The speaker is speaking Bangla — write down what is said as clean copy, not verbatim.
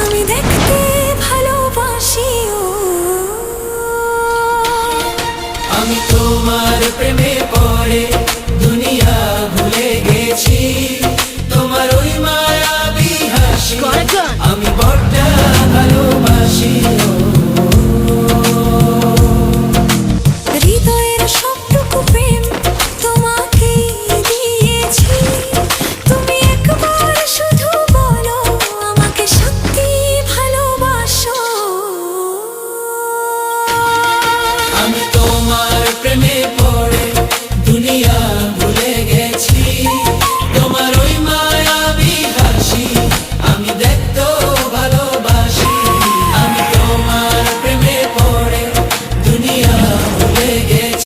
আমি দেখতে ভালোবাসি আমি তোমার প্রেমে পড়ে দুনিয়া ভুলে গেছি, তোমার ওই মায়াবী হাসি আমি বড় ভালোবাসি।